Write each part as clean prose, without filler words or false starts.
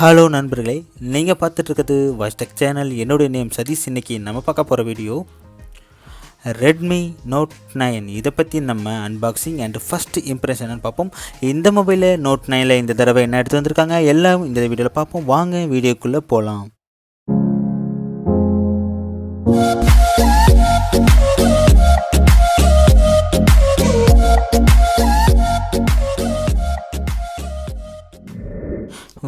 Hello நண்பர்களே, நீங்கள் பார்த்துட்டு இருக்கிறது வாய்ஸ்டெக் சேனல். என்னுடைய நேம் சதீஷ். இன்றைக்கி நம்ம பார்க்க போகிற வீடியோ ரெட்மி நோட் 9 இதை பற்றி நம்ம அன்பாக்சிங் அண்ட் ஃபஸ்ட் இம்ப்ரெஷன் பார்ப்போம். இந்த மொபைலில் நோட் 9ல் இந்த தடவை என்ன எடுத்து வந்திருக்காங்க எல்லாம் இந்த வீடியோவில் பார்ப்போம். வாங்க வீடியோக்குள்ளே போகலாம்.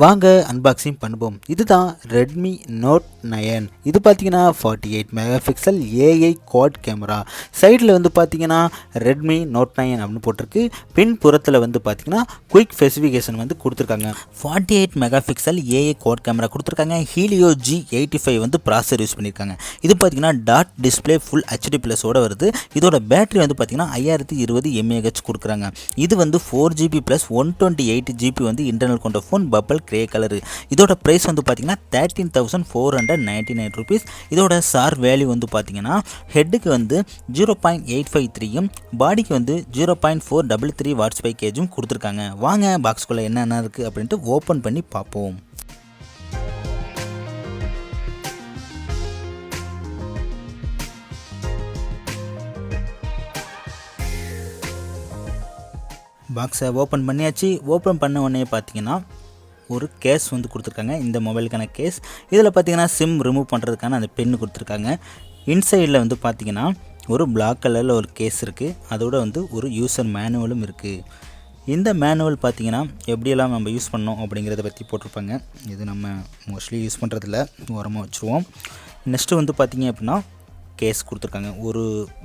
வாங்க அன்பாக்சிங் பண்ணுவோம். இதுதான் ரெட்மி நோட் 9. இது பார்த்தீங்கன்னா 48 mega pixel AI quad camera. சைடில் வந்து பார்த்தீங்கன்னா ரெட்மி நோட் 9 அப்படின்னு போட்டிருக்கு. பின்புறத்தில் வந்து பார்த்தீங்கன்னா குயிக் ஸ்பெசிஃபிகேஷன் வந்து கொடுத்துருக்காங்க. 48 mega pixel AI quad camera கொடுத்துருக்காங்க. ஹீலியோ G85 வந்து ப்ராசர் யூஸ் பண்ணியிருக்காங்க. இது பார்த்தீங்கன்னா டாட் டிஸ்பிளே ஃபுல் HD ப்ளஸோட வருது. இதோட பேட்டரி வந்து பார்த்தீங்கன்னா 5020 mAh கொடுக்குறாங்க. இது வந்து 4GB + 128GB வந்து இன்டர்னல் கொண்ட ஃபோன். Purple grey colour. இதோட ப்ரைஸ் வந்து பார்த்தீங்கன்னா 13,499 rupees. இதோட சார் வேல்யூ வந்து பார்த்தீங்கன்னா ஹெட்டுக்கு வந்து 0.853 பாடிக்கு வந்து 0.433 Wh/kg கொடுத்துருக்காங்க. வாங்க பாக்ஸ்குள்ளே என்னென்ன இருக்குது அப்படின்ட்டு ஓப்பன் பண்ணி பார்ப்போம். பாக்ஸை ஓப்பன் பண்ணியாச்சு. ஓப்பன் பண்ண உடனே பார்த்தீங்கன்னா ஒரு கேஸ் வந்து கொடுத்துருக்காங்க. இந்த மொபைலுக்கான கேஸ். இதில் பார்த்தீங்கன்னா சிம் ரிமூவ் பண்ணுறதுக்கான அந்த பென்னு கொடுத்துருக்காங்க. இன்சைடில் வந்து பார்த்தீங்கன்னா ஒரு பிளாக் கலரில் ஒரு கேஸ் இருக்குது. அதோட வந்து ஒரு யூசர் மேனுவலும் இருக்குது. இந்த மேனுவல் பார்த்தீங்கன்னா எப்படியெல்லாம் நம்ம யூஸ் பண்ணோம் அப்படிங்கிறத பற்றி போட்டிருப்பாங்க. இது நம்ம மோஸ்ட்லி யூஸ் பண்ணுறதில்ல, ஓரமாக வச்சுருவோம். நெக்ஸ்ட்டு வந்து பார்த்திங்க அப்படின்னா கேஸ் கொடுத்துருக்காங்க. ஒரு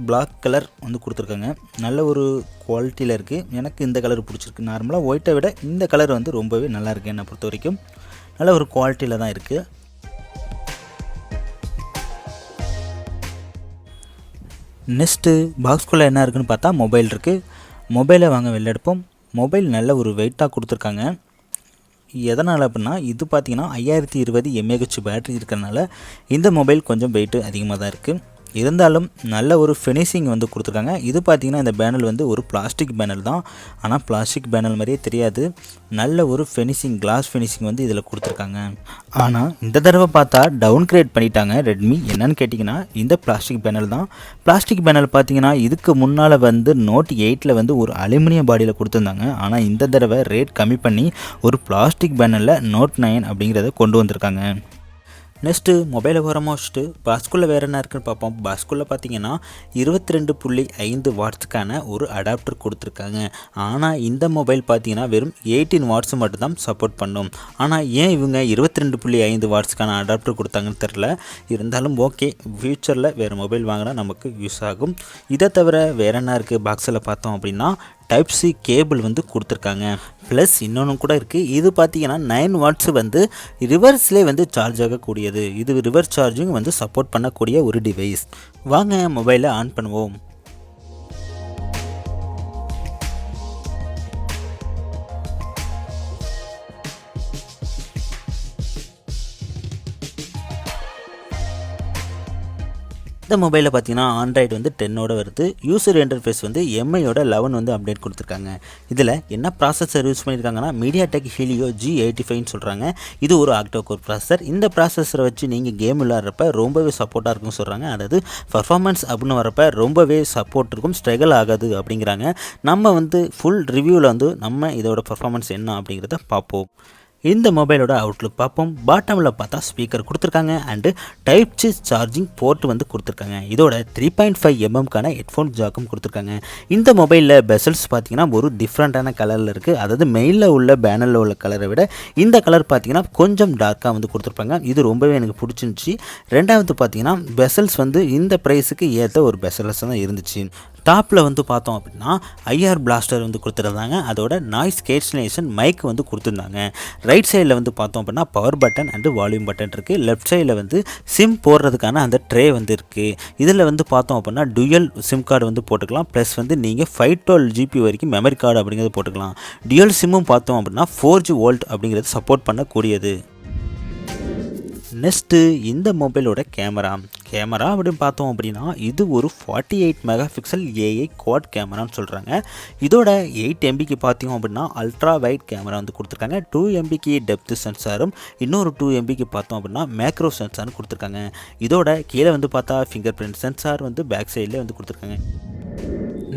பிளாக் கலர் வந்து கொடுத்துருக்காங்க. நல்ல ஒரு குவாலிட்டியில் இருக்குது. எனக்கு இந்த கலர் பிடிச்சிருக்கு. நார்மலாக ஒயிட்டை விட இந்த கலர் வந்து ரொம்பவே நல்லாயிருக்கு. என்னை பொறுத்த வரைக்கும் நல்ல ஒரு குவாலிட்டியில் தான் இருக்குது. நெக்ஸ்ட்டு பாக்ஸ்குள்ளே என்ன இருக்குதுன்னு பார்த்தா மொபைல் இருக்குது. மொபைலை வாங்க வெளில எடுப்போம். மொபைல் நல்ல ஒரு வெயிட்டாக கொடுத்துருக்காங்க. எதனால் அப்படின்னா இது பார்த்திங்கன்னா 5020 mAh பேட்டரி இருக்கிறனால இந்த மொபைல் கொஞ்சம் வெயிட்டு அதிகமாக தான் இருக்குது. இருந்தாலும் நல்ல ஒரு ஃபினிஷிங் வந்து கொடுத்துருக்காங்க. இது பார்த்திங்கன்னா இந்த பேனல் வந்து ஒரு பிளாஸ்டிக் பேனல் தான். ஆனால் பிளாஸ்டிக் பேனல் மாதிரியே தெரியாது. நல்ல ஒரு ஃபினிஷிங், கிளாஸ் ஃபினிஷிங் வந்து இதில் கொடுத்துருக்காங்க. ஆனால் இந்த தடவை பார்த்தா டவுன் கிரேட் பண்ணிட்டாங்க ரெட்மி. என்னன்னு கேட்டிங்கன்னா இந்த பிளாஸ்டிக் பேனல் தான். பிளாஸ்டிக் பேனல் பார்த்திங்கன்னா இதுக்கு முன்னால் வந்து நோட் 8ல் வந்து ஒரு அலுமினியம் பாடியில் கொடுத்துருந்தாங்க. ஆனால் இந்த தடவை ரேட் கம்மி பண்ணி ஒரு பிளாஸ்டிக் பேனலில் நோட் 9 அப்படிங்கிறத கொண்டு வந்திருக்காங்க. நெக்ஸ்ட்டு மொபைலை ஓரமாக வச்சுட்டு பாஸ்குள்ளே வேறு என்ன இருக்குன்னு பார்ப்போம். பாஸ்குள்ளே பார்த்தீங்கன்னா 22.5 வாட்ஸுக்கான ஒரு அடாப்டர் கொடுத்துருக்காங்க. ஆனால் இந்த மொபைல் பார்த்தீங்கன்னா வெறும் 18 வாட்ஸ் மட்டும்தான் சப்போர்ட் பண்ணும். ஆனால் ஏன் இவங்க 22.5 வாட்ஸுக்கான அடாப்டர் கொடுத்தாங்கன்னு தெரில. இருந்தாலும் ஓகே, ஃப்யூச்சரில் வேறு மொபைல் வாங்கினா நமக்கு யூஸ் ஆகும். இதை தவிர வேறு என்ன இருக்குது பாக்ஸில் பார்த்தோம் அப்படின்னா டைப் சி கேபிள் வந்து கொடுத்துருக்காங்க. ப்ளஸ் இன்னொன்று கூட இருக்குது. இது பார்த்தீங்கன்னா 9 வாட்ஸ் வந்து ரிவர்ஸ்லேயே வந்து சார்ஜ் ஆகக்கூடியது. இது ரிவர்ஸ் சார்ஜிங் வந்து சப்போர்ட் பண்ணக்கூடிய ஒரு டிவைஸ். வாங்க மொபைலை ஆன் பண்ணுவோம். இந்த மொபைலில் பார்த்தீங்கன்னா ஆண்ட்ராய்டு வந்து 10ஓட வருது. யூசர் இன்டர்ஃபேஸ் வந்து MIயோட 11 வந்து அப்டேட் கொடுத்துருக்காங்க. இதில் என்ன ப்ராசஸர் யூஸ் பண்ணியிருக்காங்கன்னா மீடியாடெக் ஹீலியோ G85ன்னு சொல்கிறாங்க. இது ஒரு ஆக்டோ கோர் ப்ராசஸர். இந்த ப்ராசஸரை வச்சு நீங்கள் கேம் விளையாடுறப்ப ரொம்பவே சப்போர்ட்டாக இருக்கும்னு சொல்கிறாங்க. அதாவது பர்ஃபார்மன்ஸ் அப்படின்னு வரப்போ ரொம்பவே சப்போர்ட் இருக்கும், ஸ்ட்ரகிள் ஆகாது அப்படிங்கிறாங்க. நம்ம வந்து ஃபுல் ரிவ்யூவில் வந்து நம்ம இதோட பர்ஃபார்மன்ஸ் என்ன அப்படிங்கிறத பார்ப்போம். இந்த மொபைலோட அவுட்லுக் பார்ப்போம். பாட்டமில் பார்த்தா ஸ்பீக்கர் கொடுத்துருக்காங்க and type C charging port வந்து கொடுத்துருக்காங்க. இதோட 3.5mm ஹெட்ஃபோன் ஜாக்கும் கொடுத்துருக்காங்க. இந்த மொபைலில் பெசல்ஸ் பார்த்தீங்கன்னா ஒரு டிஃப்ரெண்ட்டான கலரில் இருக்குது. அதாவது மெயிலில் உள்ள பேனரில் உள்ள கலரை விட இந்த கலர் பார்த்தீங்கன்னா கொஞ்சம் டார்க்காக வந்து கொடுத்துருப்பாங்க. இது ரொம்பவே எனக்கு பிடிச்சிருந்துச்சி. ரெண்டாவது பார்த்தீங்கன்னா பெசல்ஸ் வந்து இந்த ப்ரைஸுக்கு ஏற்ற ஒரு பெசல்ஸ் தான் இருந்துச்சு. டாப்பில் வந்து பார்த்தோம் அப்படின்னா IR பிளாஸ்டர் வந்து கொடுத்துருந்தாங்க. அதோட நாய்ஸ் கேன்சலேஷன் மைக் வந்து கொடுத்துருந்தாங்க. ரைட் சைடில் வந்து பார்த்தோம் அப்படின்னா power button and volume button இருக்குது. லெஃப்ட் சைடில் வந்து சிம் போடுறதுக்கான அந்த ட்ரே வந்து இருக்குது. இதில் வந்து பார்த்தோம் அப்படின்னா டுயல் சிம் கார்டு வந்து போட்டுக்கலாம். ப்ளஸ் வந்து நீங்கள் 512GB வரைக்கும் மெமரி கார்டு அப்படிங்கிறது போட்டுக்கலாம். டுயல் சிம்மும் பார்த்தோம் அப்படின்னா 4G வோல்ட் அப்படிங்கிறது சப்போர்ட் பண்ணக்கூடியது. நெக்ஸ்ட்டு இந்த மொபைலோட கேமரா அப்படின்னு பார்த்தோம் அப்படின்னா இது ஒரு 48 மெகா பிக்சல் ஏஐ குவாட் கேமரான்னு சொல்கிறாங்க. இதோட 8 எம்பிக்கு பார்த்தோம் அப்படின்னா அல்ட்ரா வைட் கேமரா வந்து கொடுத்துருக்காங்க. 2 எம்பிக்கு டெப்த் சென்சாரும் இன்னொரு 2 எம்பிக்கு பார்த்தோம் அப்படின்னா மேக்ரோ சென்சாரும் கொடுத்துருக்காங்க. இதோட கீழே வந்து பார்த்தா ஃபிங்கர் பிரிண்ட் சென்சார் வந்து பேக் சைட்லேயே வந்து கொடுத்துருக்காங்க.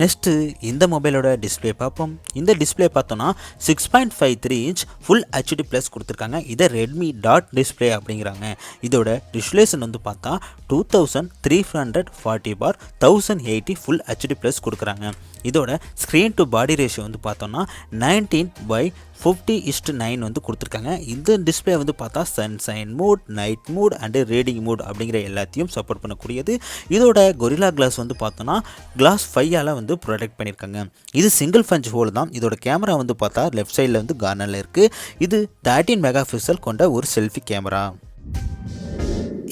நெக்ஸ்ட்டு இந்த மொபைலோட டிஸ்பிளே பார்ப்போம். இந்த டிஸ்பிளே பார்த்தோன்னா 6.53 இன்ச் ஃபுல் ஹெச்டி ப்ளஸ் கொடுத்துருக்காங்க. இதை ரெட்மி டாட் டிஸ்பிளே அப்படிங்கிறாங்க. இதோட ரெசல்யூஷன் வந்து பார்த்தா 2340x1080 ஃபுல் ஹெச்டி ப்ளஸ் கொடுக்குறாங்க. இதோட ஸ்க்ரீன் டு பாடி ரேஷியோ வந்து பார்த்தோன்னா 19:50:9 வந்து கொடுத்துருக்காங்க. இந்த டிஸ்பிளே வந்து பார்த்தா sunshine mode, night mode and reading mode அப்படிங்கிற எல்லாத்தையும் சப்போர்ட் பண்ணக்கூடியது. இதோட கொரில்லா கிளாஸ் வந்து பார்த்தோன்னா கிளாஸ் 5ஆல் வந்து ப்ரொடெக்ட் பண்ணியிருக்காங்க. இது சிங்கிள் பஞ்ச் ஹோல் தான். இதோட கேமரா வந்து பார்த்தா லெஃப்ட் சைடில் வந்து கார்னரில் இருக்குது. இது 13 மெகா பிக்சல் கொண்ட ஒரு செல்ஃபி கேமரா.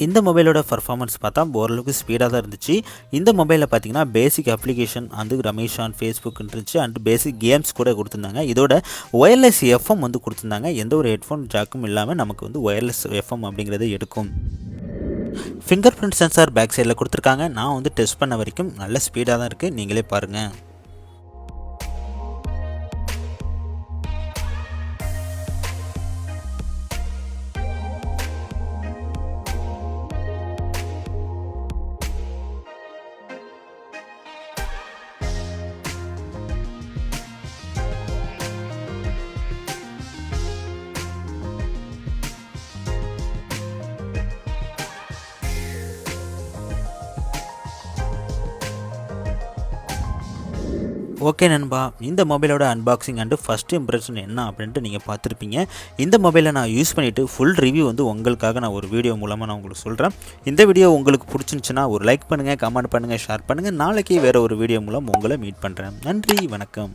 இந்த மொபைலோட பர்ஃபார்மன்ஸ் பார்த்தா ஓரளவுக்கு ஸ்பீடாக தான் இருந்துச்சு. இந்த மொபைலில் பார்த்தீங்கன்னா பேசிக் அப்ளிகேஷன் வந்து ரமேஷான் ஃபேஸ்புக் இருந்துச்சு அண்ட் பேசிக் கேம்ஸ் கூட கொடுத்துருந்தாங்க. இதோட ஒயர்லெஸ் எஃப்எம் வந்து கொடுத்துருந்தாங்க. எந்த ஒரு ஹெட்ஃபோன் ஜாக்கும் இல்லாமல் நமக்கு வந்து ஒயர்லெஸ் எஃப்எம் அப்படிங்கிறத எடுக்கும். ஃபிங்கர் பிரிண்ட் சென்சார் பேக் சைடில் கொடுத்துருக்காங்க. நான் வந்து டெஸ்ட் பண்ண வரைக்கும் நல்ல ஸ்பீடாக தான் இருக்குது. நீங்களே பாருங்கள். ஓகே நண்பா, இந்த மொபைலோட அன்பாக்சிங் அண்டு ஃபஸ்ட் இம்ப்ரெஷன் என்ன அப்படின்ட்டு நீங்கள் பார்த்துருப்பீங்க. இந்த மொபைலை நான் யூஸ் பண்ணிவிட்டு ஃபுல் ரிவ்யூ வந்து உங்களுக்காக நான் ஒரு வீடியோ மூலமாக நான் உங்களுக்கு சொல்கிறேன். இந்த வீடியோ உங்களுக்கு பிடிச்சிருந்துச்சுன்னா ஒரு லைக் பண்ணுங்கள், கமெண்ட் பண்ணுங்கள், ஷேர் பண்ணுங்கள். நாளைக்கு வேறு ஒரு வீடியோ மூலம் உங்களை மீட் பண்ணுறேன். நன்றி, வணக்கம்.